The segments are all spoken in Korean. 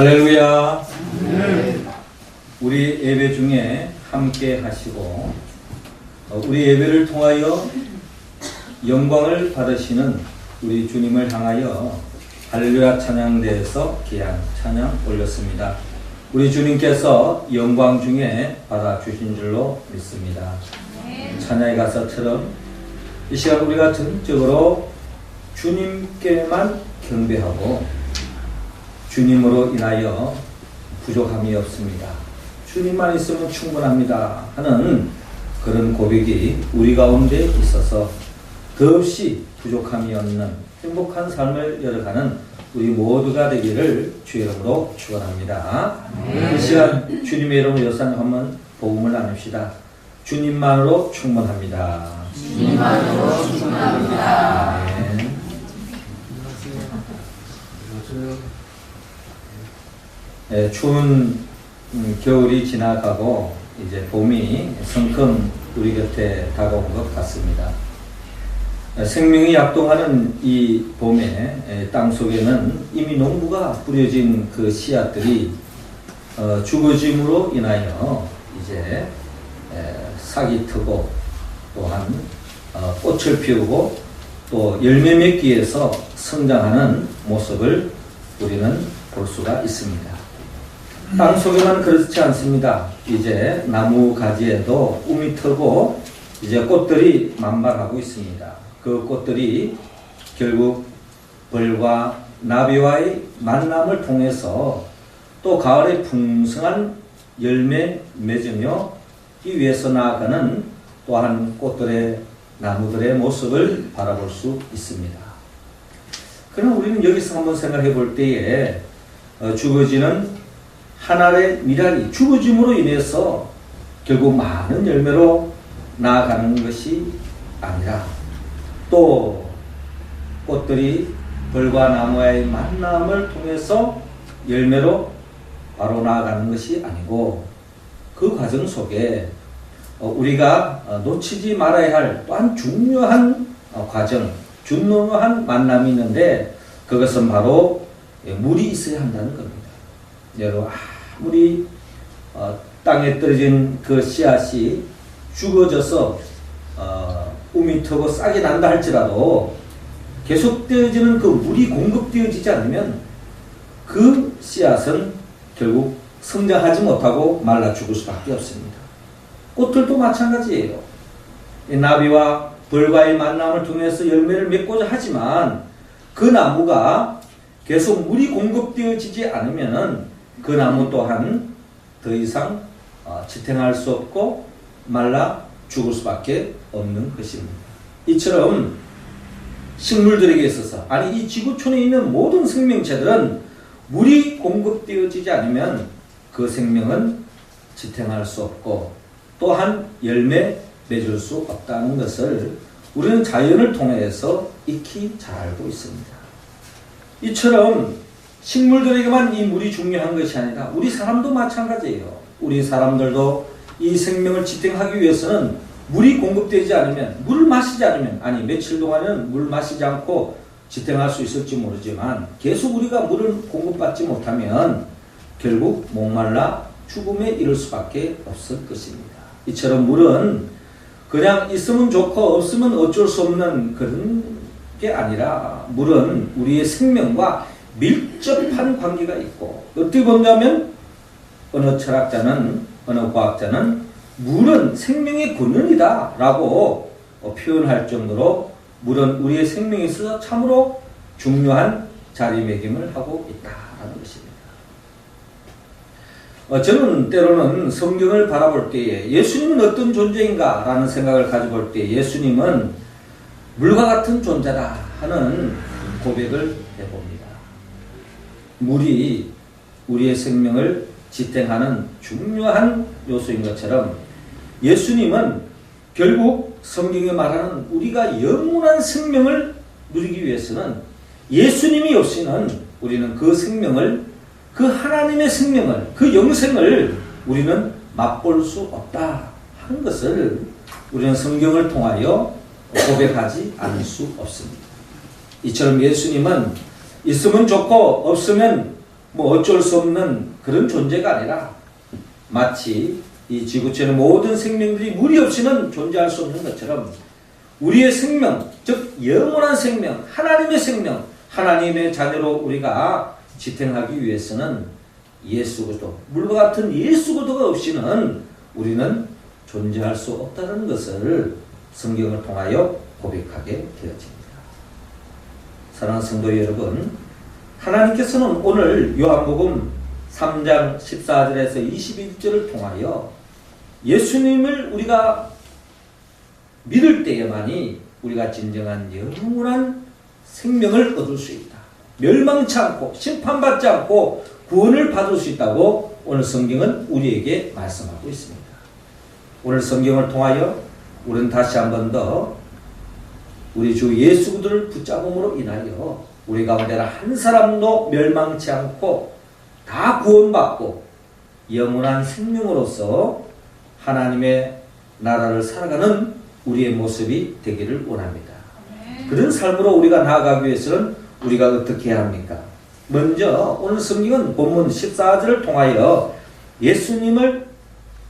할렐루야. 우리 예배 중에 함께 하시고 우리 예배를 통하여 영광을 받으시는 우리 주님을 향하여 할렐루야 찬양대에서 귀한 찬양 올렸습니다. 우리 주님께서 영광 중에 받아주신 줄로 믿습니다. 찬양의 가사처럼 이 시간 우리가 전적으로 주님께만 경배하고 주님으로 인하여 부족함이 없습니다. 주님만 있으면 충분합니다 하는 그런 고백이 우리 가운데 있어서 더없이 부족함이 없는 행복한 삶을 열어가는 우리 모두가 되기를 주의 이름으로 축원합니다. 이 시간 주님의 이름으로 여러분 한번 복음을 나눕시다. 주님만으로 충분합니다. 주님만으로 충분합니다. 아멘. 네, 추운 겨울이 지나가고 이제 봄이 성큼 우리 곁에 다가온 것 같습니다. 생명이 약동하는 이 봄에 땅 속에는 이미 농부가 뿌려진 그 씨앗들이 죽어짐으로 인하여 이제 싹이 트고 또한 꽃을 피우고 또 열매 맺기 위해서 성장하는 모습을 우리는 볼 수가 있습니다. 땅 속에만 그렇지 않습니다. 이제 나무 가지에도 움이 트고 이제 꽃들이 만발하고 있습니다. 그 꽃들이 결국 벌과 나비와의 만남을 통해서 또 가을에 풍성한 열매 맺으며 이 위에서 나아가는 또한 꽃들의 나무들의 모습을 바라볼 수 있습니다. 그러나 우리는 여기서 한번 생각해 볼 때에 죽어지는 한 알의 미랄이 죽어짐으로 인해서 결국 많은 열매로 나아가는 것이 아니라 또 꽃들이 벌과 나무와의 만남을 통해서 열매로 바로 나아가는 것이 아니고 그 과정 속에 우리가 놓치지 말아야 할 또한 중요한 과정, 중요한 만남이 있는데 그것은 바로 물이 있어야 한다는 겁니다. 여러분 아무리 땅에 떨어진 그 씨앗이 죽어져서 움이 트고 싹이 난다 할지라도 계속되어지는 그 물이 공급되어지지 않으면 그 씨앗은 결국 성장하지 못하고 말라 죽을 수밖에 없습니다. 꽃들도 마찬가지예요. 나비와 벌과의 만남을 통해서 열매를 맺고자 하지만 그 나무가 계속 물이 공급되어지지 않으면 그 나무 또한 더 이상 지탱할 수 없고 말라 죽을 수밖에 없는 것입니다. 이처럼 식물들에게 있어서 아니 이 지구촌에 있는 모든 생명체들은 물이 공급되어지지 않으면 그 생명은 지탱할 수 없고 또한 열매 맺을 수 없다는 것을 우리는 자연을 통해서 익히 잘 알고 있습니다. 이처럼 식물들에게만 이 물이 중요한 것이 아니라 우리 사람도 마찬가지예요. 우리 사람들도 이 생명을 지탱하기 위해서는 물이 공급되지 않으면 물을 마시지 않으면 아니 며칠 동안은 물 마시지 않고 지탱할 수 있을지 모르지만 계속 우리가 물을 공급받지 못하면 결국 목말라 죽음에 이를 수밖에 없을 것입니다. 이처럼 물은 그냥 있으면 좋고 없으면 어쩔 수 없는 그런 게 아니라 물은 우리의 생명과 밀접한 관계가 있고 어떻게 본다면 어느 철학자는 어느 과학자는 물은 생명의 근원이다 라고 표현할 정도로 물은 우리의 생명에 있어서 참으로 중요한 자리매김을 하고 있다는 것입니다. 저는 때로는 성경을 바라볼 때에 예수님은 어떤 존재인가 라는 생각을 가져볼 때 예수님은 물과 같은 존재다 하는 고백을 해봅니다. 물이 우리의 생명을 지탱하는 중요한 요소인 것처럼 예수님은 결국 성경에 말하는 우리가 영원한 생명을 누리기 위해서는 예수님이 없이는 우리는 그 생명을 그 하나님의 생명을 그 영생을 우리는 맛볼 수 없다 하는 것을 우리는 성경을 통하여 고백하지 않을 수 없습니다. 이처럼 예수님은 있으면 좋고 없으면 뭐 어쩔 수 없는 그런 존재가 아니라 마치 이 지구촌의 모든 생명들이 무리 없이는 존재할 수 없는 것처럼 우리의 생명, 즉 영원한 생명, 하나님의 생명, 하나님의 자녀로 우리가 지탱하기 위해서는 예수 그리스도, 물과 같은 예수 그리스도가 없이는 우리는 존재할 수 없다는 것을 성경을 통하여 고백하게 되어집니다. 사랑하는 성도 여러분, 하나님께서는 오늘 요한복음 3장 14절에서 21절을 통하여 예수님을 우리가 믿을 때에만이 우리가 진정한 영원한 생명을 얻을 수 있다. 멸망치 않고 심판받지 않고 구원을 받을 수 있다고 오늘 성경은 우리에게 말씀하고 있습니다. 오늘 성경을 통하여 우리는 다시 한 번 더 우리 주 예수 그리스도를 붙잡음으로 인하여 우리 가운데 한 사람도 멸망치 않고 다 구원받고 영원한 생명으로서 하나님의 나라를 살아가는 우리의 모습이 되기를 원합니다. 그런 삶으로 우리가 나아가기 위해서는 우리가 어떻게 해야 합니까? 먼저 오늘 성경은 본문 14절을 통하여 예수님을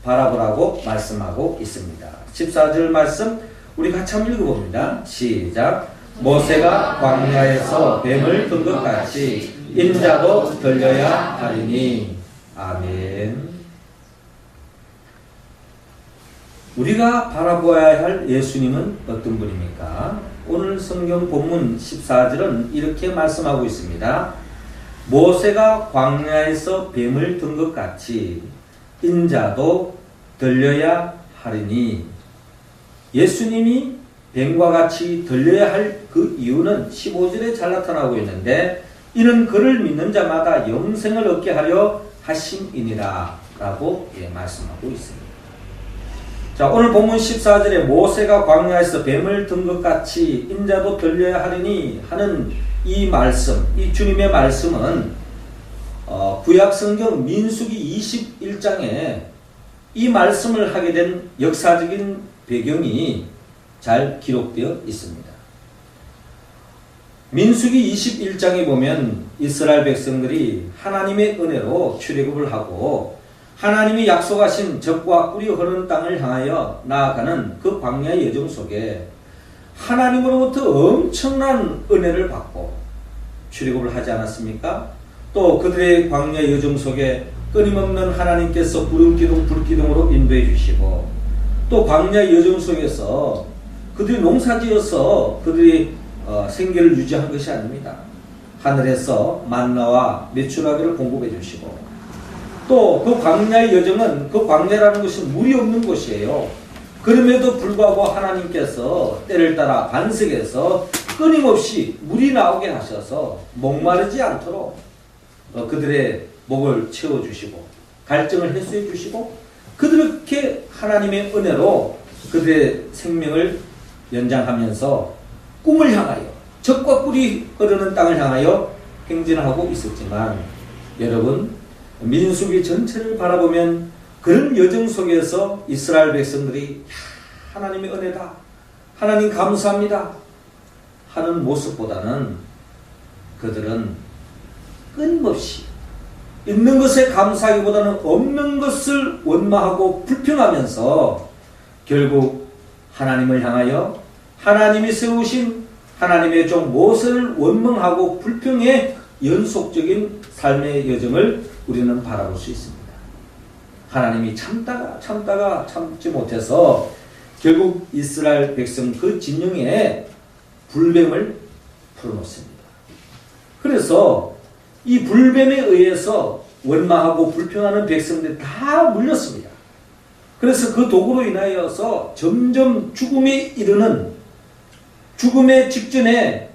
바라보라고 말씀하고 있습니다. 14절 말씀 우리 같이 한번 읽어봅니다. 시작. 모세가 광야에서 뱀을 든 것 같이 인자도 들려야 하리니. 아멘. 우리가 바라보아야 할 예수님은 어떤 분입니까? 오늘 성경 본문 14절은 이렇게 말씀하고 있습니다. 모세가 광야에서 뱀을 든 것 같이 인자도 들려야 하리니. 예수님이 뱀과 같이 들려야 할 그 이유는 15절에 잘 나타나고 있는데 이는 그를 믿는 자마다 영생을 얻게 하려 하심이니라 라고 말씀하고 있습니다. 자, 오늘 본문 14절에 모세가 광야에서 뱀을 든 것 같이 인자도 들려야 하리니 하는 이 말씀, 이 주님의 말씀은 구약성경 민수기 21장에 이 말씀을 하게 된 역사적인 배경이 잘 기록되어 있습니다. 민수기 21장에 보면 이스라엘 백성들이 하나님의 은혜로 출애굽을 하고 하나님이 약속하신 젖과 꿀이 흐르는 땅을 향하여 나아가는 그 광야의 여정 속에 하나님으로부터 엄청난 은혜를 받고 출애굽을 하지 않았습니까? 또 그들의 광야 여정 속에 끊임없는 하나님께서 구름기둥 불기둥으로 인도해 주시고 또 광야 여정 속에서 그들이 농사지어서 그들이 생계를 유지한 것이 아닙니다. 하늘에서 만나와 메추라기를 공급해 주시고 또 그 광야의 여정은 그 광야라는 것이 물이 없는 곳이에요. 그럼에도 불구하고 하나님께서 때를 따라 반석에서 끊임없이 물이 나오게 하셔서 목마르지 않도록 그들의 목을 채워주시고 갈증을 해소해 주시고 그렇게 하나님의 은혜로 그들의 생명을 연장하면서 꿈을 향하여 젖과 꿀이 흐르는 땅을 향하여 행진하고 있었지만 여러분 민수기 전체를 바라보면 그런 여정 속에서 이스라엘 백성들이 하나님의 은혜다, 하나님 감사합니다 하는 모습보다는 그들은 끊임없이 있는 것에 감사하기보다는 없는 것을 원망하고 불평하면서 결국 하나님을 향하여 하나님이 세우신 하나님의 종 모세를 원망하고 불평의 연속적인 삶의 여정을 우리는 바라볼 수 있습니다. 하나님이 참다가 참지 못해서 결국 이스라엘 백성 그 진영에 불뱀을 풀어놓습니다. 그래서 이 불뱀에 의해서 원망하고 불평하는 백성들이 다 물렸습니다. 그래서 그 도구로 인하여서 점점 죽음에 이르는 죽음의 직전에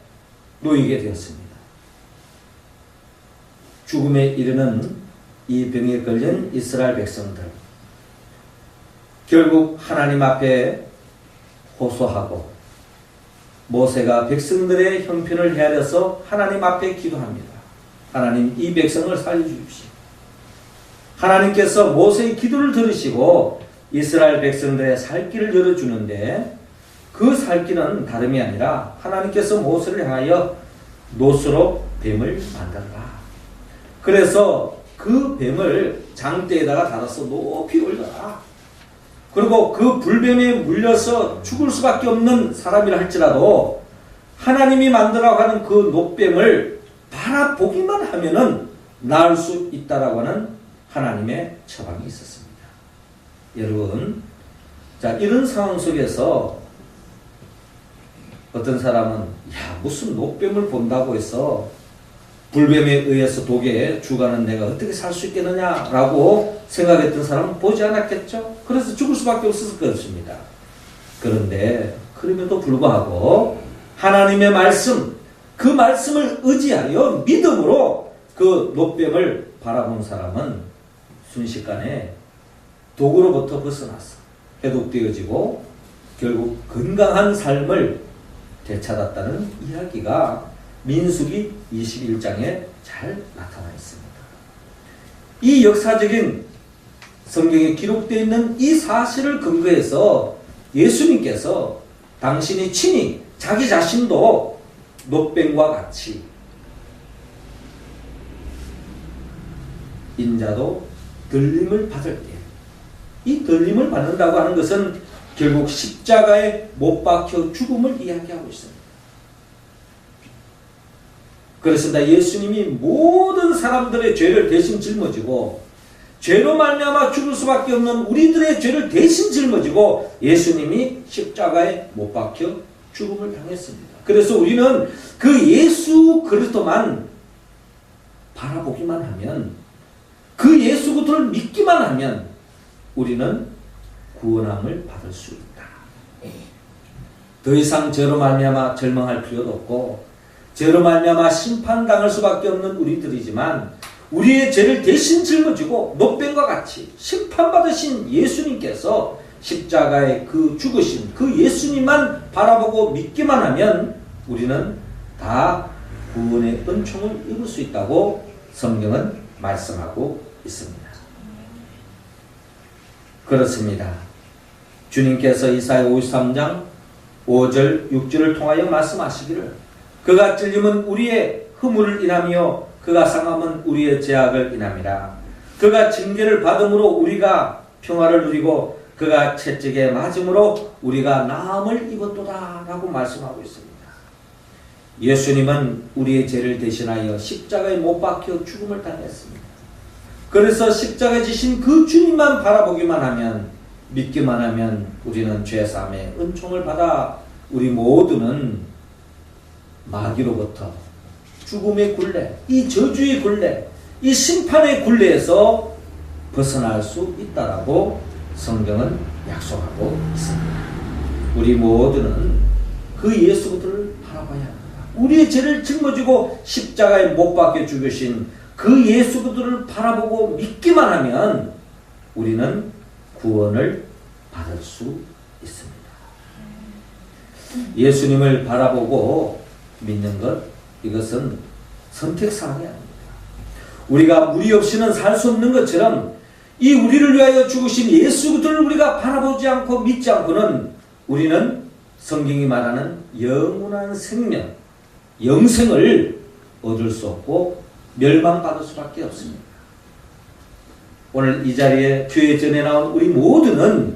놓이게 되었습니다. 죽음에 이르는 이 병에 걸린 이스라엘 백성들 결국 하나님 앞에 호소하고 모세가 백성들의 형편을 헤아려서 하나님 앞에 기도합니다. 하나님 이 백성을 살려주십시오. 하나님께서 모세의 기도를 들으시고 이스라엘 백성들의 살 길을 열어주는데 그 살 길은 다름이 아니라 하나님께서 모세를 향하여 노스로 뱀을 만들어라. 그래서 그 뱀을 장대에다가 달아서 높이 올려라. 그리고 그 불뱀에 물려서 죽을 수밖에 없는 사람이라 할지라도 하나님이 만들라고 하는 그 노뱀을 바라보기만 하면은 나을 수 있다라고 하는 하나님의 처방이 있었습니다. 여러분, 자, 이런 상황 속에서 어떤 사람은 야, 무슨 노뱀을 본다고 해서 불뱀에 의해서 독에 죽어가는 내가 어떻게 살 수 있겠느냐라고 생각했던 사람은 보지 않았겠죠? 그래서 죽을 수밖에 없었을 것입니다. 그런데 그럼에도 불구하고 하나님의 말씀, 그 말씀을 의지하여 믿음으로 그 노뱀을 바라본 사람은 순식간에 독으로부터 벗어났어. 해독되어지고 결국 건강한 삶을 되찾았다는 이야기가 민수기 21장에 잘 나타나 있습니다. 이 역사적인 성경에 기록되어 있는 이 사실을 근거해서 예수님께서 당신이 친히 자기 자신도 노뱀과 같이 인자도 들림을 받을 때, 이 들림을 받는다고 하는 것은 결국 십자가에 못 박혀 죽음을 이야기하고 있습니다. 그렇습니다. 예수님이 모든 사람들의 죄를 대신 짊어지고 죄로 말미암아 죽을 수밖에 없는 우리들의 죄를 대신 짊어지고 예수님이 십자가에 못 박혀 죽음을 당했습니다. 그래서 우리는 그 예수 그리스도만 바라보기만 하면, 그 예수 그리스도를 믿기만 하면 우리는 구원함을 받을 수 있다. 더 이상 죄로 말미암아 절망할 필요도 없고 죄로 말미암아 심판당할 수밖에 없는 우리들이지만 우리의 죄를 대신 짊어지고 노뱀과 같이 심판받으신 예수님께서 십자가의 그 죽으신 그 예수님만 바라보고 믿기만 하면 우리는 다 구원의 은총을 입을 수 있다고 성경은 말씀하고 있습니다. 그렇습니다. 주님께서 이사야 53장 5절 6절을 통하여 말씀하시기를 그가 찔림은 우리의 허물을 인하며 그가 상함은 우리의 죄악을 인함이라. 그가 징계를 받음으로 우리가 평화를 누리고 그가 채찍에 맞음으로 우리가 나음을 입었도다 라고 말씀하고 있습니다. 예수님은 우리의 죄를 대신하여 십자가에 못 박혀 죽음을 당했습니다. 그래서 십자가에 지신 그 주님만 바라보기만 하면, 믿기만 하면 우리는 죄사함의 은총을 받아 우리 모두는 마귀로부터 죽음의 굴레, 이 저주의 굴레, 이 심판의 굴레에서 벗어날 수 있다라고 성경은 약속하고 있습니다. 우리 모두는 그 예수 그리스도를 바라봐야 합니다. 우리의 죄를 짊어지고 십자가에 못 박혀 죽으신 그 예수 그리스도를 바라보고 믿기만 하면 우리는 구원을 받을 수 있습니다. 예수님을 바라보고 믿는 것, 이것은 선택사항이 아닙니다. 우리가 무리 없이는 살 수 없는 것처럼 이 우리를 위하여 죽으신 예수 그리스도를 우리가 바라보지 않고 믿지 않고는 우리는 성경이 말하는 영원한 생명, 영생을 얻을 수 없고 멸망받을 수밖에 없습니다. 오늘 이 자리에 교회 전에 나온 우리 모두는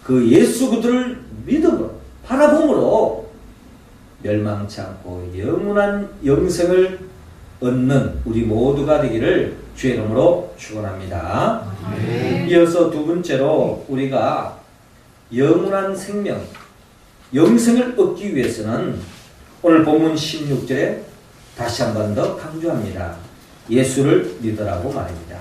그 예수 그리스도를 믿음으로 바라봄으로 멸망치 않고 영원한 영생을 얻는 우리 모두가 되기를 주의 이름으로 축원합니다. 이어서 두 번째로 우리가 영원한 생명, 영생을 얻기 위해서는 오늘 본문 16절에 다시 한 번 더 강조합니다. 예수를 믿으라고 말입니다.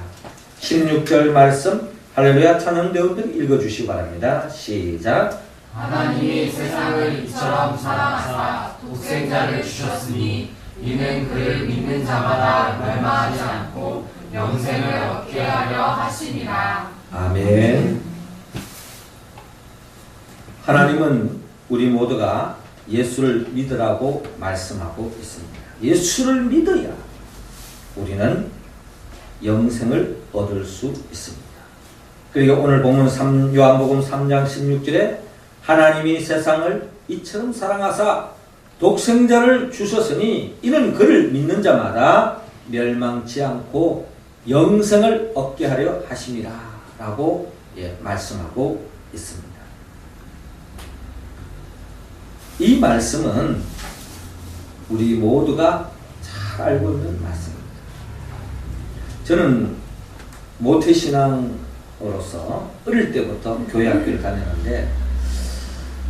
16절 말씀 할렐루야 찬양대원들 읽어주시기 바랍니다. 시작. 하나님이 세상을 이처럼 사랑하사 독생자를 주셨으니 이는 그를 믿는 자마다 멸망하지 않고 영생을 얻게 하려 하시니라. 아멘. 하나님은 우리 모두가 예수를 믿으라고 말씀하고 있습니다. 예수를 믿어야 우리는 영생을 얻을 수 있습니다. 그리고 오늘 보면 요한복음 3장 16절에 하나님이 세상을 이처럼 사랑하사 독생자를 주셨으니 이는 그를 믿는 자마다 멸망치 않고 영생을 얻게 하려 하심이라 라고 말씀하고 있습니다. 이 말씀은 우리 모두가 잘 알고 있는 말씀입니다. 저는 모태신앙으로서 어릴 때부터 교회 학교를 다녔는데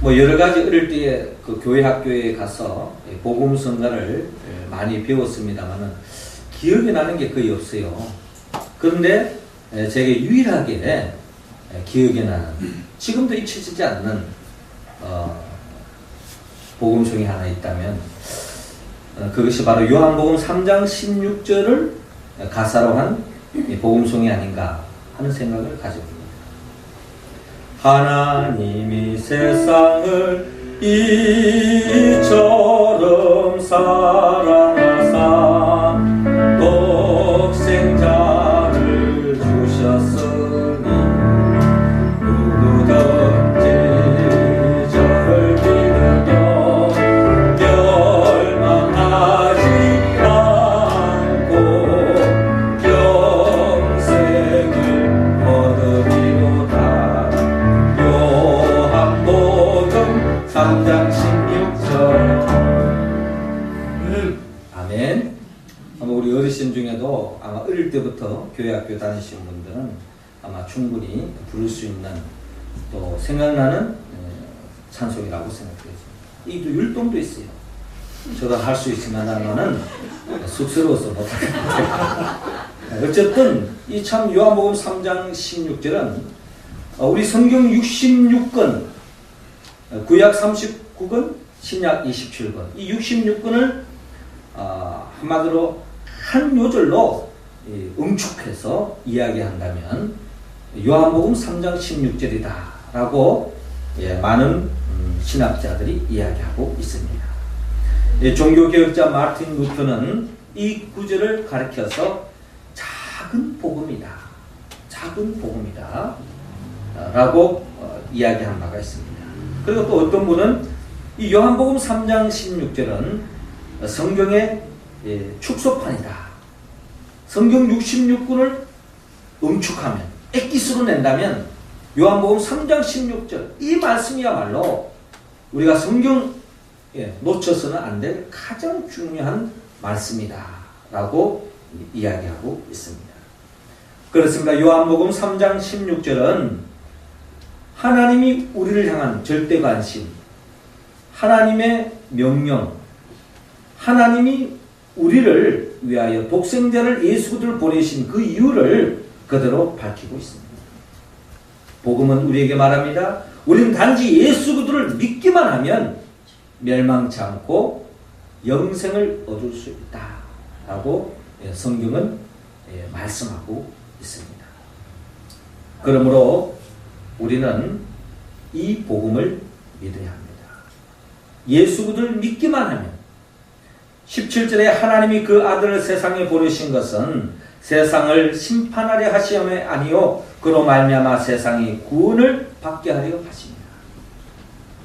여러 가지 어릴 때에 그 교회 학교에 가서 복음 성가를 많이 배웠습니다만은 기억이 나는 게 거의 없어요. 그런데 제게 유일하게 기억이 나는, 지금도 잊혀지지 않는 복음송이 하나 있다면 그것이 바로 요한복음 3장 16절을 가사로 한 복음송이 아닌가 하는 생각을 가져봅니다. 하나님이 세상을 이처럼 사랑하사 독생자를 주셨으니 누구든지 저를 믿으며 멸망하지 않고 영생을 얻으리로다. 요한복음 3장 16절. 아멘. 아마 우리 어르신 중에도 아마 어릴 때부터 교회 학교 다니신 분들은 아마 충분히 부를 수 있는 또 생각나는 찬송이라고 생각되죠. 이 율동도 있어요. 저도 할 수 있지만은 쑥스러워서 못할 것 같아요. 어쨌든 이 참 요한복음 3장 16절은 우리 성경 66권, 구약 39권, 신약 27권, 이 66권을 한마디로 한 요절로 응축해서 이야기한다면 요한복음 3장 16절이다 라고 많은 신학자들이 이야기하고 있습니다. 종교개혁자 마르틴 루터는 이 구절을 가리켜서 작은 복음이다, 작은 복음이다 라고 이야기한 바가 있습니다. 그리고 또 어떤 분은 이 요한복음 3장 16절은 성경의 축소판이다. 성경 66권을 응축하면, 액기스로 낸다면 요한복음 3장 16절 이 말씀이야말로 우리가 성경 놓쳐서는 안 될 가장 중요한 말씀이다 라고 이야기하고 있습니다. 그렇습니다. 요한복음 3장 16절은 하나님이 우리를 향한 절대 관심, 하나님의 명령, 하나님이 우리를 위하여 독생자를 예수 그리스도를 보내신 그 이유를 그대로 밝히고 있습니다. 복음은 우리에게 말합니다. 우리는 단지 예수 그리스도를 믿기만 하면 멸망치 않고 영생을 얻을 수 있다 라고 성경은 말씀하고 있습니다. 그러므로 우리는 이 복음을 믿어야 합니다. 예수 그리스도를 믿기만 하면, 17절에 하나님이 그 아들을 세상에 보내신 것은 세상을 심판하려 하시험이 아니요 그로 말미암아 세상이 구원을 받게 하려 하십니다.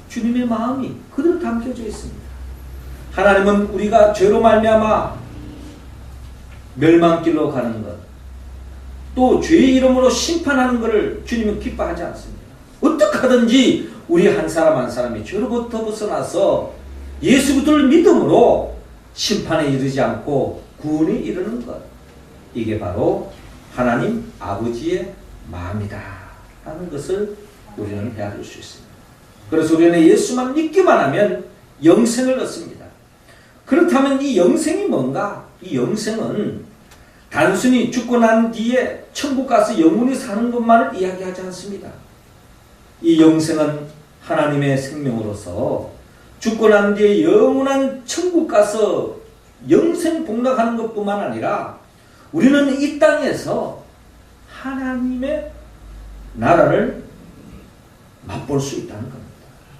주님의 마음이 그대로 담겨져 있습니다. 하나님은 우리가 죄로 말미암아 멸망길로 가는 것, 또 죄의 이름으로 심판하는 것을 주님은 기뻐하지 않습니다. 어떻게 하든지 우리 한 사람 한 사람이 죄로부터 벗어나서 예수 그리스도를 믿음으로 심판에 이르지 않고 구원에 이르는 것, 이게 바로 하나님 아버지의 마음이다 하는 것을 우리는 헤아릴 수 있습니다. 그래서 우리는 예수만 믿기만 하면 영생을 얻습니다. 그렇다면 이 영생이 뭔가? 이 영생은 단순히 죽고 난 뒤에 천국 가서 영원히 사는 것만을 이야기하지 않습니다. 이 영생은 하나님의 생명으로서 죽고 난 뒤에 영원한 천국 가서 영생 복락하는 것뿐만 아니라 우리는 이 땅에서 하나님의 나라를 맛볼 수 있다는 겁니다.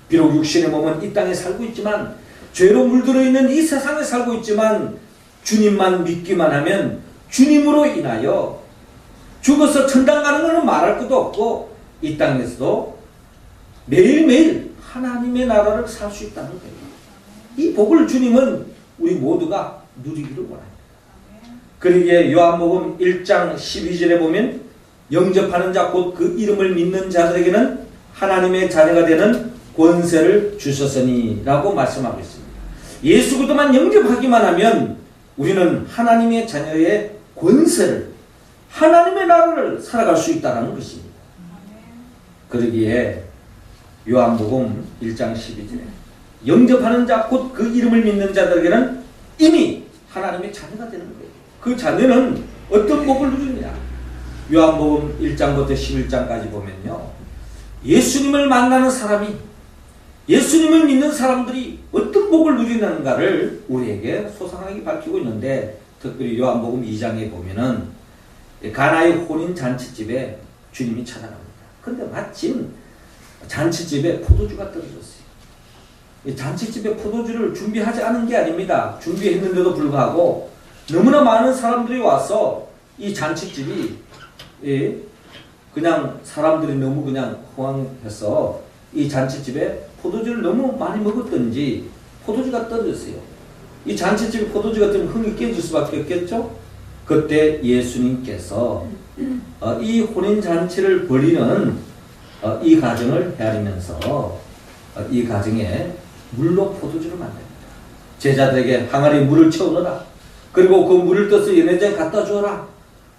비록 육신의 몸은 이 땅에 살고 있지만, 죄로 물들어 있는 이 세상에 살고 있지만, 주님만 믿기만 하면 주님으로 인하여 죽어서 천당 가는 것은 말할 것도 없고 이 땅에서도 매일매일 하나님의 나라를 살 수 있다는 거예요. 이 복을 주님은 우리 모두가 누리기를 원합니다. 그러기에 요한복음 1장 12절에 보면 영접하는 자 곧 그 이름을 믿는 자들에게는 하나님의 자녀가 되는 권세를 주셨으니 라고 말씀하고 있습니다. 예수 그리스도만 영접하기만 하면 우리는 하나님의 자녀의 권세를, 하나님의 나라를 살아갈 수 있다는 것입니다. 그러기에 요한복음 1장 12절에 영접하는 자 곧 그 이름을 믿는 자들에게는 이미 하나님의 자녀가 되는 거예요. 그 자녀는 어떤 복을 누리느냐? 요한복음 1장부터 11장까지 보면요, 예수님을 만나는 사람이, 예수님을 믿는 사람들이 어떤 복을 누리는가를 우리에게 소상하게 밝히고 있는데, 특별히 요한복음 2장에 보면은 가나의 혼인 잔치집에 주님이 찾아갑니다. 그런데 마침 잔치집에 포도주가 떨어졌어요. 이 잔치집에 포도주를 준비하지 않은 게 아닙니다. 준비했는데도 불구하고 너무나 많은 사람들이 와서 이 잔치집이 그냥 사람들이 너무 그냥 호황해서 이 잔치집에 포도주를 너무 많이 먹었던지 포도주가 떨어졌어요. 이 잔치집에 포도주가 좀 흥이 깨질 수밖에 없겠죠? 그때 예수님께서 이 혼인잔치를 벌이는 이 가정을 헤아리면서 이 가정에 물로 포도주를 만듭니다. 제자들에게 항아리에 물을 채우너라. 그리고 그 물을 떠서 연회장에 갖다 주어라.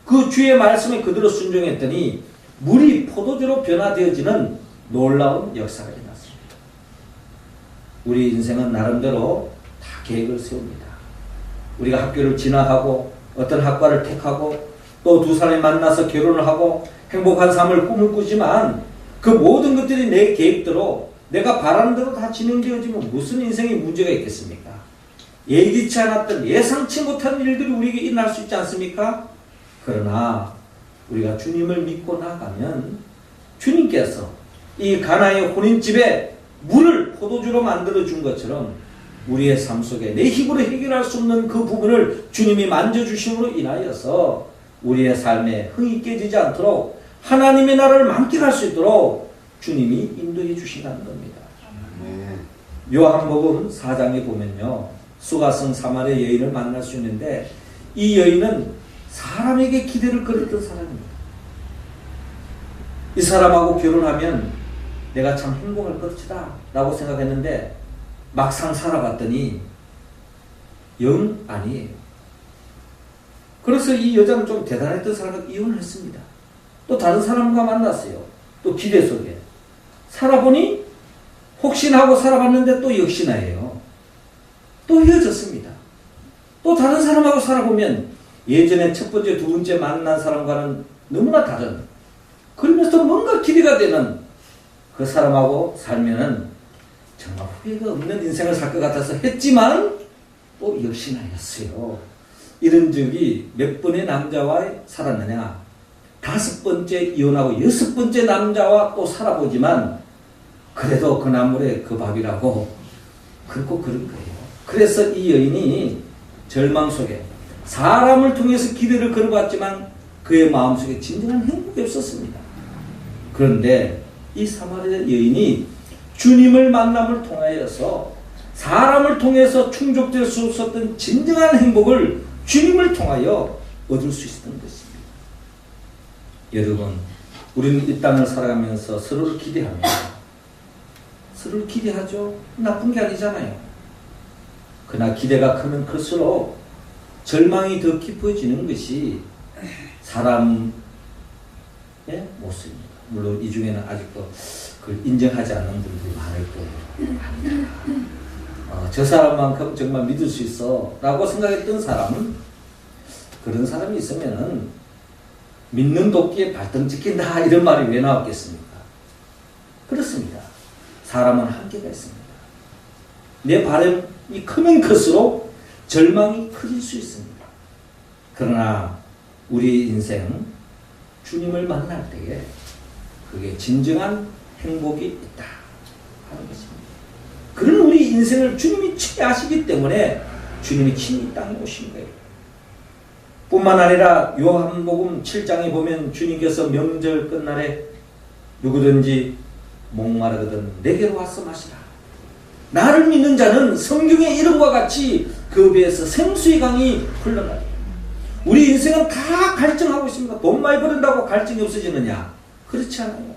그 주의 말씀에 그대로 순종했더니 물이 포도주로 변화되어지는 놀라운 역사가 일어났습니다. 우리 인생은 나름대로 다 계획을 세웁니다. 우리가 학교를 진학하고 어떤 학과를 택하고 또 두 사람이 만나서 결혼을 하고 행복한 삶을 꿈을 꾸지만 그 모든 것들이 내 계획대로 내가 바라는 대로 다 진행되어지면 무슨 인생에 문제가 있겠습니까? 예기치 않았던 예상치 못한 일들이 우리에게 일어날 수 있지 않습니까? 그러나 우리가 주님을 믿고 나가면 주님께서 이 가나의 혼인집에 물을 포도주로 만들어 준 것처럼 우리의 삶 속에 내 힘으로 해결할 수 없는 그 부분을 주님이 만져주심으로 인하여서 우리의 삶에 흥이 깨지지 않도록 하나님의 나라를 만끽할 수 있도록 주님이 인도해 주신다는 겁니다. 요한복음 4장에 보면요, 수가성 사마리아 여인을 만날 수 있는데 이 여인은 사람에게 기대를 걸었던 사람입니다. 이 사람하고 결혼하면 내가 참 행복할 것이다 라고 생각했는데 막상 살아봤더니 영 아니에요. 그래서 이 여자는 좀 대단했던 사람과 이혼을 했습니다. 또 다른 사람과 만났어요. 또 기대 속에 살아보니 혹시나 하고 살아봤는데 또 역시나예요. 또 헤어졌습니다. 또 다른 사람하고 살아보면 예전에 첫 번째, 두 번째 만난 사람과는 너무나 다른, 그러면서 뭔가 기대가 되는 그 사람하고 살면은 정말 후회가 없는 인생을 살 것 같아서 했지만 또 역시나였어요. 이런 적이 몇 번의 남자와 살았느냐? 5번째 이혼하고 6번째 남자와 또 살아보지만 그래도 그 나물에 그 밥이라고 그렇고 그런 거예요. 그래서 이 여인이 절망 속에 사람을 통해서 기대를 걸어봤지만 그의 마음속에 진정한 행복이 없었습니다. 그런데 이 사마리아 여인이 주님을 만남을 통하여서 사람을 통해서 충족될 수 없었던 진정한 행복을 주님을 통하여 얻을 수 있었던 것입니다. 여러분, 우리는 이 땅을 살아가면서 서로를 기대합니다. 서로를 기대하죠. 나쁜 게 아니잖아요. 그러나 기대가 크면 클수록 절망이 더 깊어지는 것이 사람의 모습입니다. 물론 이 중에는 아직도 그걸 인정하지 않는 분들이 많을 거예요. 저 사람만큼 정말 믿을 수 있어 라고 생각했던 사람은, 그런 사람이 있으면은 믿는 도끼에 발등 찍힌다 이런 말이 왜 나왔겠습니까? 그렇습니다. 사람은 한계가 있습니다. 내 바람이 크면 클수록 절망이 커질 수 있습니다. 그러나 우리 인생 주님을 만날 때에 그게 진정한 행복이 있다 하는 것입니다. 그런 우리 인생을 주님이 친히 아시기 때문에 주님이 친히 땅에 오신 거예요. 뿐만 아니라 요한복음 7장에 보면 주님께서 명절 끝날에 누구든지 목마르거든 내게로 와서 마시라. 나를 믿는 자는 성경의 이름과 같이 그 배에서 생수의 강이 흘러나요. 우리 인생은 다 갈증하고 있습니다. 돈 많이 버는다고 갈증이 없어지느냐? 그렇지 않아요.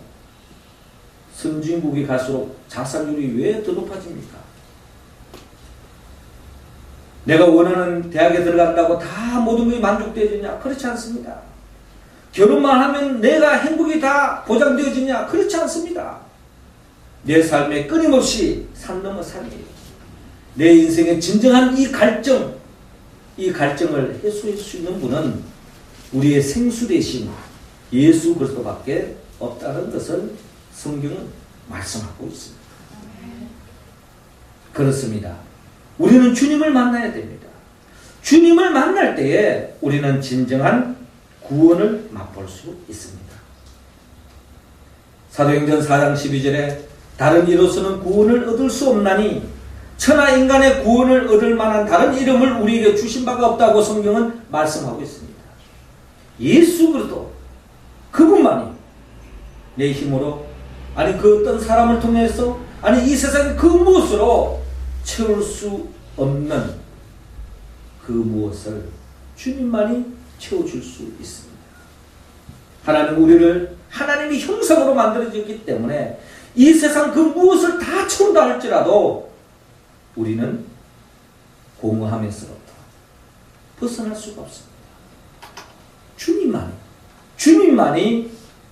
선진국이 갈수록 자살률이 왜 더 높아집니까? 내가 원하는 대학에 들어간다고 다 모든 것이 만족되어지냐? 그렇지 않습니다. 결혼만 하면 내가 행복이 다 보장되어지냐? 그렇지 않습니다. 내 삶에 끊임없이 산 넘어 산이에요. 내 인생의 진정한 이 갈증을 해소할 수 있는 분은 우리의 생수 대신 예수 그리스도밖에 없다는 것을 성경은 말씀하고 있습니다. 그렇습니다. 우리는 주님을 만나야 됩니다. 주님을 만날 때에 우리는 진정한 구원을 맛볼 수 있습니다. 사도행전 4장 12절에 다른 이로서는 구원을 얻을 수 없나니 천하 인간의 구원을 얻을 만한 다른 이름을 우리에게 주신 바가 없다고 성경은 말씀하고 있습니다. 예수 그리스도 그분만이 내 힘으로 아니 그 어떤 사람을 통해서 아니 이 세상의 그 무엇으로 채울 수 없는 그 무엇을 주님만이 채워줄 수 있습니다. 하나님 우리를 하나님의 형상으로 만들어졌기 때문에 이 세상 그 무엇을 다 채운다 할지라도 우리는 공허함에서부터 벗어날 수가 없습니다. 주님만이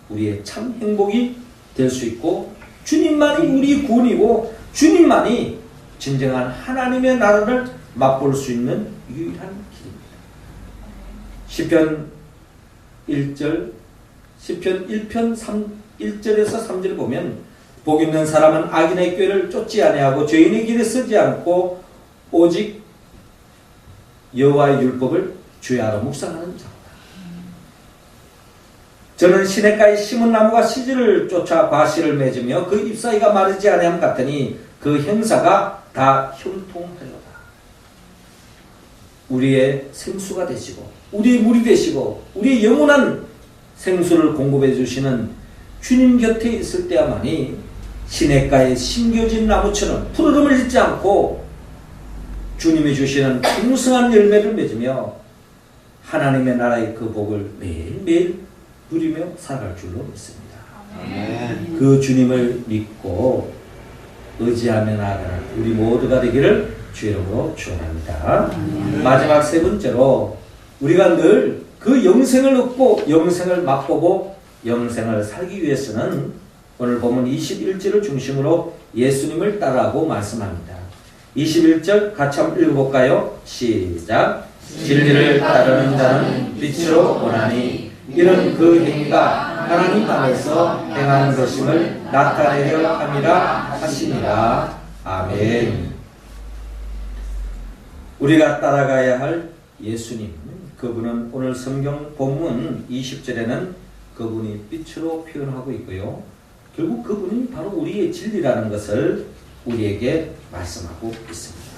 우리의 참 행복이 될 수 있고 주님만이 우리 구원이고 주님만이 진정한 하나님의 나라를 맛볼 수 있는 유일한 길입니다. 시편 1편 1절에서 3절 보면 복 있는 사람은 악인의 꾀를 쫓지 아니하고 죄인의 길에 서지 않고 오직 여호와의 율법을 주야로 묵상하는 자다. 저는 시냇가에 심은 나무가 시지를 쫓아 과실을 맺으며 그 잎사귀가 마르지 아니함 같으니 그 행사가 다 형통하려다. 우리의 생수가 되시고 우리의 물이 되시고 우리의 영원한 생수를 공급해 주시는 주님 곁에 있을 때야만이 시냇가에 심겨진 나무처럼 푸르름을 잊지 않고 주님이 주시는 풍성한 열매를 맺으며 하나님의 나라의 그 복을 매일매일 누리며 살아갈 줄로 믿습니다. 아멘. 그 주님을 믿고 의지하며 나아가는 우리 모두가 되기를 주의 이름으로 축원합니다. 마지막 세 번째로 우리가 늘 그 영생을 얻고 영생을 맛보고 영생을 살기 위해서는 오늘 보면 21절을 중심으로 예수님을 따라하고 말씀합니다. 21절 같이 한번 읽어볼까요? 시작. 진리를 따르는 자는 빛으로 오나니 이는 그 행위가 하나님 안에서 행하는 것임을 나타내려 함이라 하시니라. 아멘. 우리가 따라가야 할 예수님, 그분은 오늘 성경 본문 20절에는 그분이 빛으로 표현하고 있고요. 결국 그분이 바로 우리의 진리라는 것을 우리에게 말씀하고 있습니다.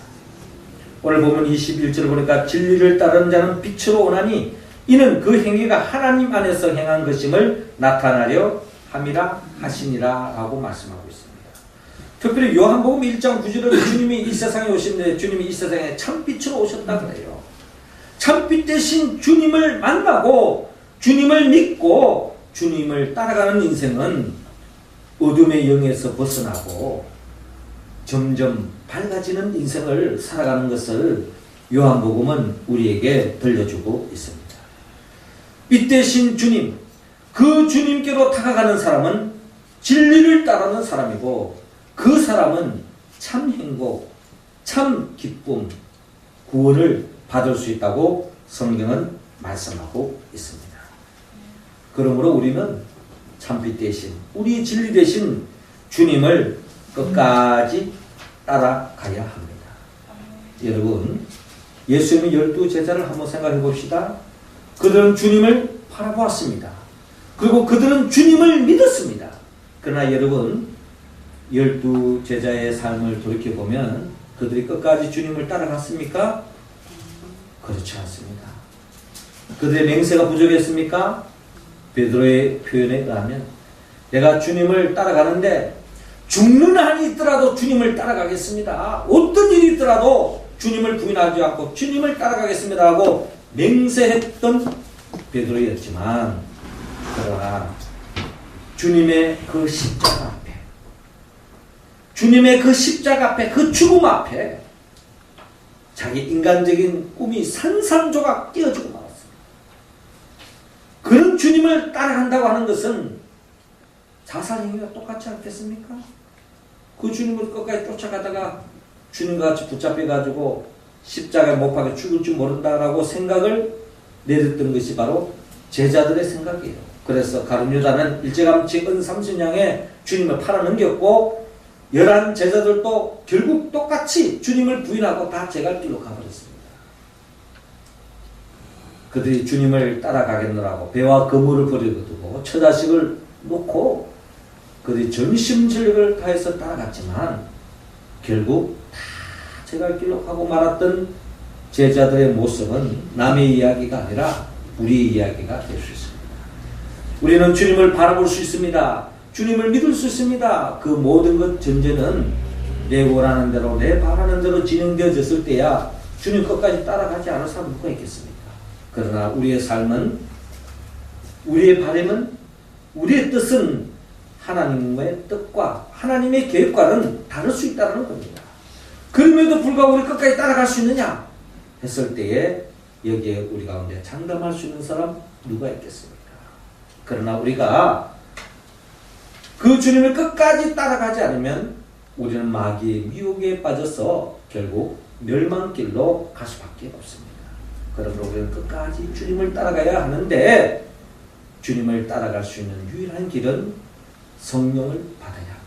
오늘 보면 21절 보니까 진리를 따르는 자는 빛으로 오나니 이는 그 행위가 하나님 안에서 행한 것임을 나타나려 함이라 하시니라 라고 말씀하고 있습니다. 특별히 요한복음 1장 9절은 주님이 이 세상에 오신데 주님이 이 세상에 참빛으로 오셨다 그래요. 참빛 대신 주님을 만나고 주님을 믿고 주님을 따라가는 인생은 어둠의 영에서 벗어나고 점점 밝아지는 인생을 살아가는 것을 요한복음은 우리에게 들려주고 있습니다. 빛 대신 주님, 그 주님께로 다가가는 사람은 진리를 따르는 사람이고 그 사람은 참 행복, 참 기쁨, 구원을 받을 수 있다고 성경은 말씀하고 있습니다. 그러므로 우리는 참빛 대신, 우리 진리 대신 주님을 끝까지 따라가야 합니다. 여러분, 예수님의 12제자를 한번 생각해 봅시다. 그들은 주님을 바라보았습니다. 그리고 그들은 주님을 믿었습니다. 그러나 여러분, 12제자의 삶을 돌이켜보면 그들이 끝까지 주님을 따라갔습니까? 그렇지 않습니다. 그들의 맹세가 부족했습니까? 베드로의 표현에 의하면 내가 주님을 따라가는데 죽는 한이 있더라도 주님을 따라가겠습니다. 어떤 일이 있더라도 주님을 부인하지 않고 주님을 따라가겠습니다 하고 맹세했던 베드로였지만, 그러나 주님의 그 십자가 앞에, 주님의 그 십자가 앞에, 그 죽음 앞에 자기 인간적인 꿈이 산산조각 깨어지고 말았습니다. 그런 주님을 따라간다고 하는 것은 자살행위가 똑같지 않겠습니까? 그 주님을 끝까지 쫓아가다가 주님과 같이 붙잡혀가지고 십자가에 못 박혀 죽을 줄 모른다라고 생각을 내렸던 것이 바로 제자들의 생각이에요. 그래서 가룟 유다는 일찌감치 은 30냥에 주님을 팔아넘겼고 11 제자들도 결국 똑같이 주님을 부인하고 다 제갈길로 가버렸습니다. 그들이 주님을 따라가겠노라고 배와 그물을 버려두고 처자식을 놓고 그들이 전심전력을 다해서 따라갔지만 결국 다 제갈길로 가고 말았던 제자들의 모습은 남의 이야기가 아니라 우리의 이야기가 될 수 있습니다. 우리는 주님을 바라볼 수 있습니다. 주님을 믿을 수 있습니다. 그 모든 것 전제는 내 원하는 대로 내 바라는 대로 진행되어졌을 때야 주님 끝까지 따라가지 않을 사람 누가 있겠습니까? 그러나 우리의 삶은, 우리의 바람은, 우리의 뜻은 하나님의 뜻과 하나님의 계획과는 다를 수 있다는 겁니다. 그럼에도 불구하고 우리 끝까지 따라갈 수 있느냐 했을 때에 여기에 우리 가운데 장담할 수 있는 사람 누가 있겠습니까? 그러나 우리가 그 주님을 끝까지 따라가지 않으면 우리는 마귀의 미혹에 빠져서 결국 멸망길로 갈 수밖에 없습니다. 그러므로 우리는 끝까지 주님을 따라가야 하는데 주님을 따라갈 수 있는 유일한 길은 성령을 받아야 합니다.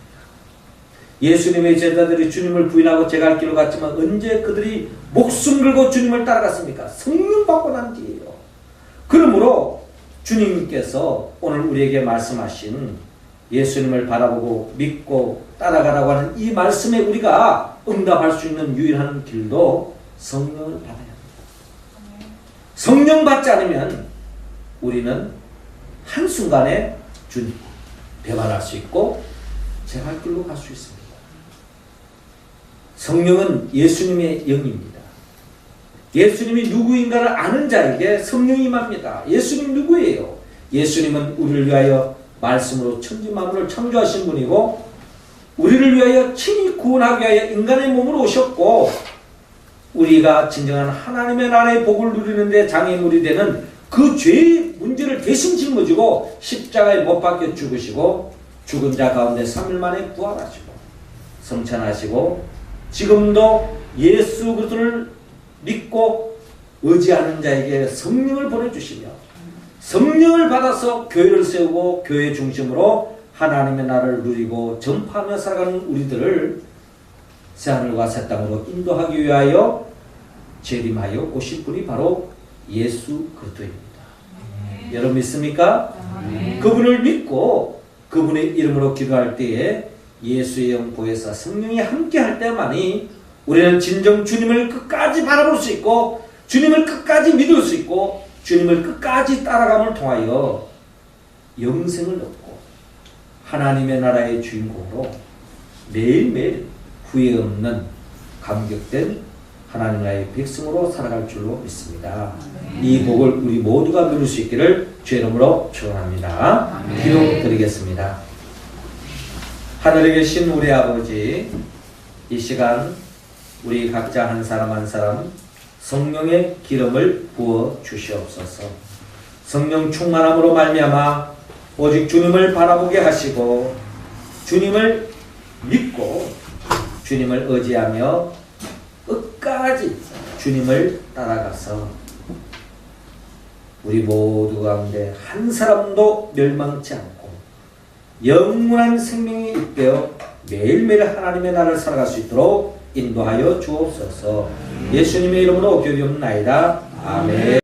예수님의 제자들이 주님을 부인하고 제갈길로 갔지만 언제 그들이 목숨 걸고 주님을 따라갔습니까? 성령 받고 난 뒤에요. 그러므로 주님께서 오늘 우리에게 말씀하신 예수님을 바라보고 믿고 따라가라고 하는 이 말씀에 우리가 응답할 수 있는 유일한 길도 성령을 받아야 합니다. 성령 받지 않으면 우리는 한순간에 주님 배반할 수 있고 제갈길로 갈 수 있습니다. 성령은 예수님의 영입니다. 예수님이 누구인가를 아는 자에게 성령이 임합니다. 예수님 누구예요? 예수님은 우리를 위하여 말씀으로 천지 만물을 창조하신 분이고 우리를 위하여 친히 구원하기 위하여 인간의 몸으로 오셨고 우리가 진정한 하나님의 나라의 복을 누리는데 장애물이 되는 그 죄의 문제를 대신 짊어지고 십자가에 못 박혀 죽으시고 죽은 자 가운데 3일 만에 부활하시고 성찬하시고 지금도 예수 그리스도를 믿고 의지하는 자에게 성령을 보내주시며 성령을 받아서 교회를 세우고 교회 중심으로 하나님의 나라를 누리고 전파하며 살아가는 우리들을 새하늘과 새 땅으로 인도하기 위하여 재림하여 오실 분이 바로 예수 그리스도입니다. 여러분 믿습니까? 그분을 믿고 그분의 이름으로 기도할 때에 예수의 영 보혜사 성령이 함께 할 때만이 우리는 진정 주님을 끝까지 바라볼 수 있고 주님을 끝까지 믿을 수 있고 주님을 끝까지 따라감을 통하여 영생을 얻고 하나님의 나라의 주인공으로 매일매일 후회 없는 감격된 하나님 나라의 백성으로 살아갈 줄로 믿습니다. 이 복을 우리 모두가 누릴 수 있기를 주의 이름으로 축원합니다. 기도드리겠습니다. 하늘에 계신 우리 아버지, 이 시간 우리 각자 한 사람 한 사람 성령의 기름을 부어 주시옵소서. 성령 충만함으로 말미암아 오직 주님을 바라보게 하시고 주님을 믿고 주님을 의지하며 끝까지 주님을 따라가서 우리 모두 가운데 한 사람도 멸망치 않고 영원한 생명이 있되어 매일매일 하나님의 나라를 살아갈 수 있도록 인도하여 주옵소서. 예수님의 이름으로 기도드리옵나이다. 아멘.